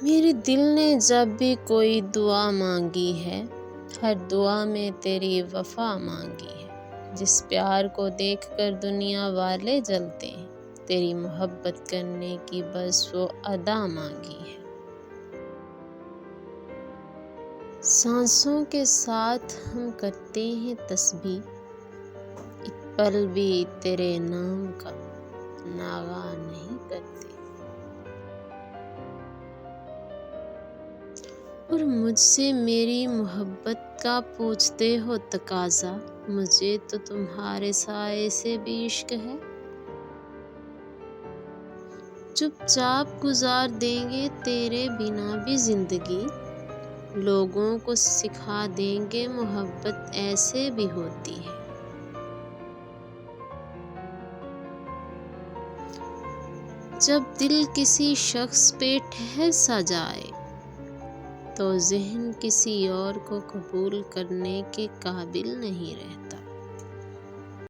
میرے دل نے جب بھی کوئی دعا مانگی ہے، ہر دعا میں تیری وفا مانگی ہے۔ جس پیار کو دیکھ کر دنیا والے جلتے ہیں، تیری محبت کرنے کی بس وہ ادا مانگی ہے۔ سانسوں کے ساتھ ہم کرتے ہیں تسبیح، ایک پل بھی تیرے نام کا ناغہ نہیں کرتے۔ اور مجھ سے میری محبت کا پوچھتے ہو تقاضا، مجھے تو تمہارے سائے سے بھی عشق ہے۔ چپ چاپ گزار دیں گے تیرے بنا بھی زندگی، لوگوں کو سکھا دیں گے محبت ایسے بھی ہوتی ہے۔ جب دل کسی شخص پہ ٹھہر سا جائے، تو ذہن کسی اور کو قبول کرنے کے قابل نہیں رہتا۔